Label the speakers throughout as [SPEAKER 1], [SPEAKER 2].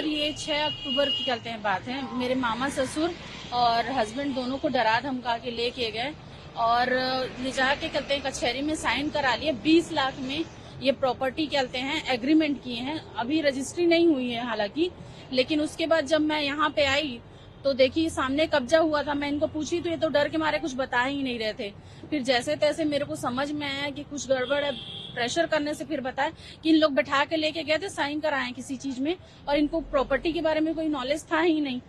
[SPEAKER 1] Sir ये 6 अक्टूबर की कहते हैं बात है। मेरे मामा ससुर और हस्बैंड दोनों को डरा धमका के लेके गए और ले जाके कहते हैं कचहरी में साइन करा लिए। 20 लाख में ये प्रॉपर्टी कहते हैं एग्रीमेंट किए हैं। अभी रजिस्ट्री नहीं हुई है हालांकि, लेकिन उसके बाद जब मैं यहाँ पे आई तो देखिए सामने कब्जा हुआ था। मैं इनको पूछी तो ये तो डर के मारे कुछ बता ही नहीं रहे थे। फिर जैसे तैसे मेरे को समझ में आया कि कुछ गड़बड़ है। प्रेशर करने से फिर बताया कि इन लोग बैठा के लेके गए थे, साइन कराए किसी चीज में, और इनको प्रॉपर्टी के बारे में कोई नॉलेज था ही नहीं।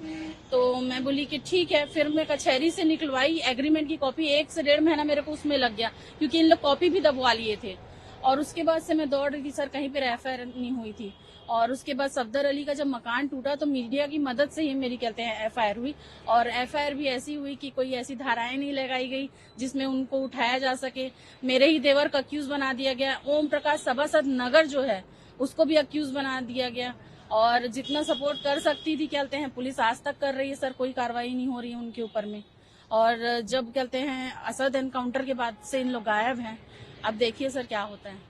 [SPEAKER 1] तो मैं बोली कि ठीक है। फिर मैं कचहरी से निकलवाई एग्रीमेंट की कॉपी। 1 से 1.5 महीना मेरे को उसमें लग गया क्योंकि इन लोग कॉपी भी दबवा लिए थे। और उसके बाद से मैं दौड़ रही थी सर, कहीं पर एफआईआर नहीं हुई थी। और उसके बाद सफदर अली का जब मकान टूटा तो मीडिया की मदद से ही मेरी कहते हैं एफआईआर हुई। और एफआईआर भी ऐसी हुई कि कोई ऐसी धाराएं नहीं लगाई गई जिसमें उनको उठाया जा सके। मेरे ही देवर का अक्यूज बना दिया गया। ओम प्रकाश सभासद नगर जो है उसको भी अक्यूज बना दिया गया। और जितना सपोर्ट कर सकती थी कहते हैं पुलिस आज तक कर रही है सर, कोई कार्रवाई नहीं हो रही है उनके ऊपर में। और जब कहते हैं असद एनकाउंटर के बाद से इन लोग गायब हैं। अब देखिए सर क्या होता है।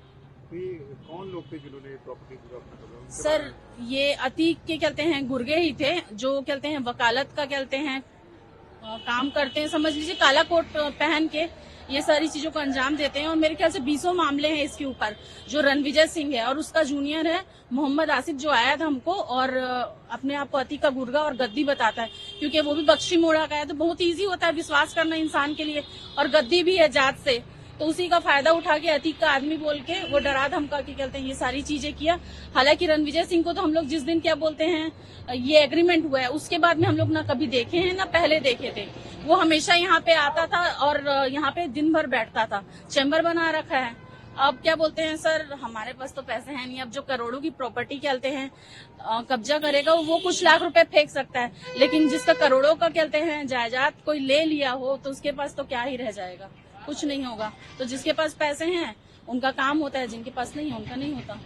[SPEAKER 2] कौन लोग थे जिन्होंने प्रॉपर्टी पूरा अपना कब्जा?
[SPEAKER 1] सर ये अतीक के कहते हैं गुर्गे ही थे, जो कहते हैं वकालत का कहते हैं काम करते हैं। समझ लीजिए काला कोट पहन के ये सारी चीजों को अंजाम देते हैं। और मेरे ख्याल से 20 मामले हैं इसके ऊपर। जो रणविजय सिंह है और उसका जूनियर है मोहम्मद आसिफ, जो आया था हमको और अपने आप को अतीक का गुर्गा और गद्दी बताता है, क्योंकि वो भी बख्शी मोड़ा का है। तो बहुत ईजी होता है विश्वास करना इंसान के लिए, और गद्दी भी है जात से। तो उसी का फायदा उठा के अतीक का आदमी बोल के वो डरा धमका के कहते हैं ये सारी चीजें किया। हालांकि रणविजय सिंह को तो हम लोग जिस दिन क्या बोलते हैं ये एग्रीमेंट हुआ है उसके बाद में हम लोग ना कभी देखे हैं ना पहले देखे थे। वो हमेशा यहाँ पे आता था और यहाँ पे दिन भर बैठता था। चैम्बर बना रखा है। अब क्या बोलते हैं सर, हमारे पास तो पैसे हैं नहीं। अब जो करोड़ों की प्रॉपर्टी कहते हैं कब्जा करेगा वो कुछ लाख रुपए फेंक सकता है, लेकिन जिसका करोड़ों का कहते हैं जायदाद कोई ले लिया हो तो उसके पास तो क्या ही रह जाएगा, कुछ नहीं होगा। तो जिसके पास पैसे हैं उनका काम होता है, जिनके पास नहीं है उनका नहीं होता।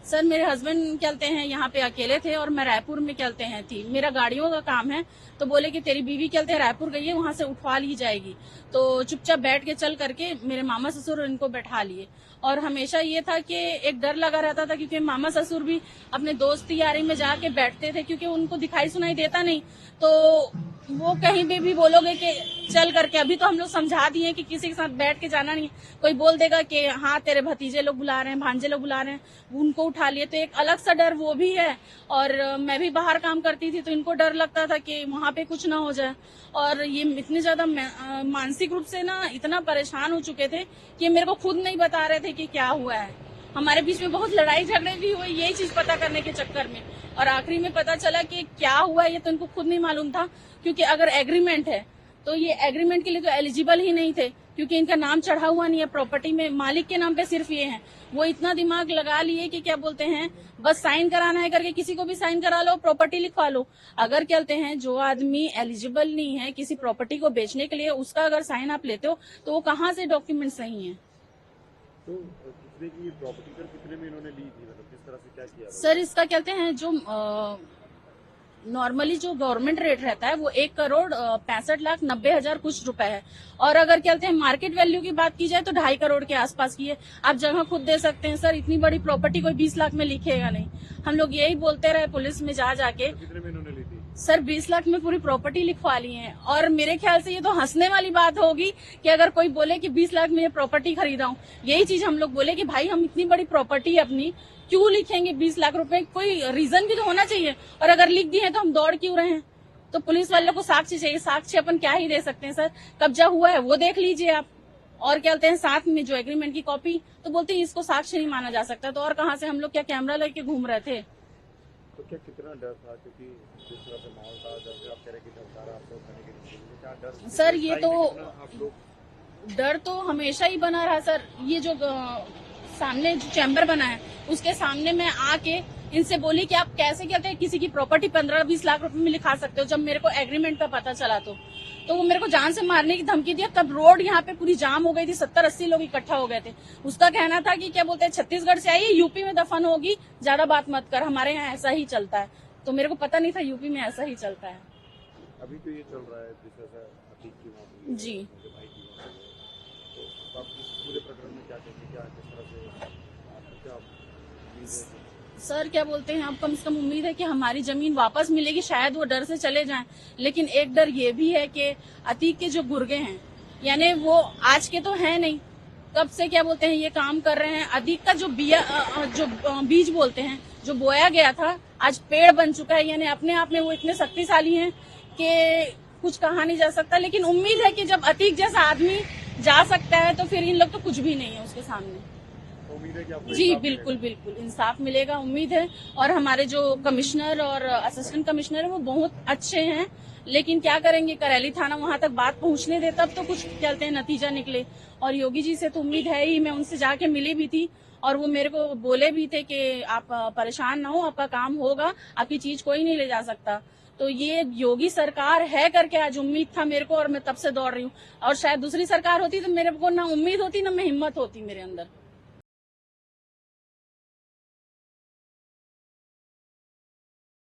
[SPEAKER 1] सर मेरे हस्बैंड कहते हैं यहाँ पे अकेले थे और मैं रायपुर में कहते हैं थी। मेरा गाड़ियों का काम है, तो बोले कि तेरी बीवी कहते हैं रायपुर गई है, वहां से उठवा ली जाएगी। तो चुपचाप बैठ के चल करके मेरे मामा ससुर इनको बैठा लिए। और हमेशा ये था कि एक डर लगा रहता था क्योंकि मामा ससुर भी अपने दोस्ती यारी में जाके बैठते थे, क्योंकि उनको दिखाई सुनाई देता नहीं। तो वो कहीं भी बोलोगे कि चल करके, अभी तो हम लोग समझा दिए कि किसी के साथ बैठ के जाना नहीं। कोई बोल देगा कि हाँ तेरे भतीजे लोग बुला रहे हैं, भांजे लोग बुला रहे हैं, उनको उठा लिए। तो एक अलग सा डर वो भी है। और मैं भी बाहर काम करती थी तो इनको डर लगता था कि वहां पे कुछ ना हो जाए। और ये इतने ज्यादा मानसिक रूप से ना इतना परेशान हो चुके थे कि मेरे को खुद नहीं बता रहे थे कि क्या हुआ है। हमारे बीच में बहुत लड़ाई झगड़े भी हुए यही चीज पता करने के चक्कर में। और आखिरी में पता चला कि क्या हुआ है ये तो इनको खुद नहीं मालूम था, क्योंकि अगर एग्रीमेंट है तो ये एग्रीमेंट के लिए तो एलिजिबल ही नहीं थे, क्योंकि इनका नाम चढ़ा हुआ नहीं है प्रॉपर्टी में। मालिक के नाम पे सिर्फ ये है। वो इतना दिमाग लगा लिए कि क्या बोलते हैं बस साइन कराना है करके किसी को भी साइन करा लो, प्रॉपर्टी लिखवा लो। अगर कहते हैं जो आदमी एलिजिबल नहीं है किसी प्रॉपर्टी को बेचने के लिए, उसका अगर साइन आप लेते हो तो वो कहाँ से डॉक्यूमेंट्स नहीं है।
[SPEAKER 2] तो की प्रॉपर्टी पर कितने में इन्होंने ली थी, मतलब किस तरह से क्या किया?
[SPEAKER 1] सर इसका कहते हैं जो नॉर्मली जो गवर्नमेंट रेट रहता है वो 1,65,90,000 कुछ रुपए है। और अगर कहते हैं मार्केट वैल्यू की बात की जाए तो 2.5 करोड़ के आसपास की है। आप जगह खुद दे सकते हैं सर, इतनी बड़ी प्रॉपर्टी कोई 20 लाख में लिखेगा नहीं। हम लोग यही बोलते रहे पुलिस में जाके।
[SPEAKER 2] कितने में इन्होंने ली थी?
[SPEAKER 1] सर 20 लाख में पूरी प्रॉपर्टी लिखवा ली है। और मेरे ख्याल से ये तो हंसने वाली बात होगी कि अगर कोई बोले कि 20 लाख में ये प्रॉपर्टी खरीदा हूँ। यही चीज हम लोग बोले कि भाई हम इतनी बड़ी प्रॉपर्टी अपनी क्यों लिखेंगे 20 लाख रुपए, कोई रीजन भी तो होना चाहिए। और अगर लिख दिए हैं तो हम दौड़ क्यों रहे हैं? तो पुलिस वालों को साक्ष्य चाहिए। साक्ष्य अपन क्या ही दे सकते हैं सर, कब्जा हुआ है वो देख लीजिए आप। और क्या कहते हैं साथ में जो एग्रीमेंट की कॉपी, तो बोलते हैं इसको साक्ष्य नहीं माना जा सकता। तो और कहाँ से, हम लोग क्या कैमरा लेके घूम रहे थे?
[SPEAKER 2] तो क्या कितना डर था, क्योंकि जिस तरह से माहौल था, जब आप कह रहे कि धमकारा आपको करने के लिए, क्या डर?
[SPEAKER 1] सर ये तो डर तो हमेशा ही बना रहा सर। ये जो सामने जो चैम्बर बना है उसके सामने मैं आके इनसे बोली कि आप कैसे कहते हैं किसी की प्रॉपर्टी 15-20 लाख रुपए में लिखा सकते हो, जब मेरे को एग्रीमेंट का पता चला तो वो मेरे को जान से मारने की धमकी दिया। तब रोड यहाँ पे पूरी जाम हो गई थी, 70-80 लोग इकट्ठा हो गए थे। उसका कहना था कि क्या बोलते हैं छत्तीसगढ़ से आई है, यूपी में दफन होगी, ज्यादा बात मत कर, हमारे यहाँ ऐसा ही चलता है। तो मेरे को पता नहीं था यूपी में ऐसा ही चलता है।
[SPEAKER 2] अभी तो ये चल रहा है
[SPEAKER 1] जी।
[SPEAKER 2] तो आप इस पूरे प्रकरण में क्या कहेंगे, क्या किस तरह से क्या उम्मीद है?
[SPEAKER 1] सर क्या बोलते हैं, अब कम से कम उम्मीद है कि हमारी जमीन वापस मिलेगी, शायद वो डर से चले जाएं। लेकिन एक डर ये भी है कि अतीक के जो गुर्गे हैं, यानी वो आज के तो हैं नहीं, कब से क्या बोलते हैं ये काम कर रहे हैं। अतीक का जो बीज बोलते हैं, जो बोया गया था, आज पेड़ बन चुका है। यानी अपने आप में वो इतने शक्तिशाली हैं कि कुछ कहा नहीं जा सकता। लेकिन उम्मीद है कि जब अतीक जैसा आदमी जा सकता है तो फिर इन लोग तो कुछ भी नहीं है उसके सामने।
[SPEAKER 2] उम्मीद है कि आपको
[SPEAKER 1] जी
[SPEAKER 2] इंसाफ
[SPEAKER 1] बिल्कुल
[SPEAKER 2] मिलेगा?
[SPEAKER 1] बिल्कुल इंसाफ मिलेगा, उम्मीद है। और हमारे जो कमिश्नर और असिस्टेंट कमिश्नर है वो बहुत अच्छे हैं, लेकिन क्या करेंगे, करैली थाना वहां तक बात पहुंचने दे तब तो कुछ कहते हैं नतीजा निकले। और योगी जी से तो उम्मीद है ही, मैं उनसे जाके मिली भी थी और वो मेरे को बोले भी थे कि आप परेशान ना हो, आपका काम होगा, आपकी चीज कोई नहीं ले जा सकता। तो ये योगी सरकार है करके आज उम्मीद था मेरे को, और मैं तब से दौड़ रही हूँ। और शायद दूसरी सरकार होती तो मेरे को ना उम्मीद होती ना मैं हिम्मत होती मेरे अंदर।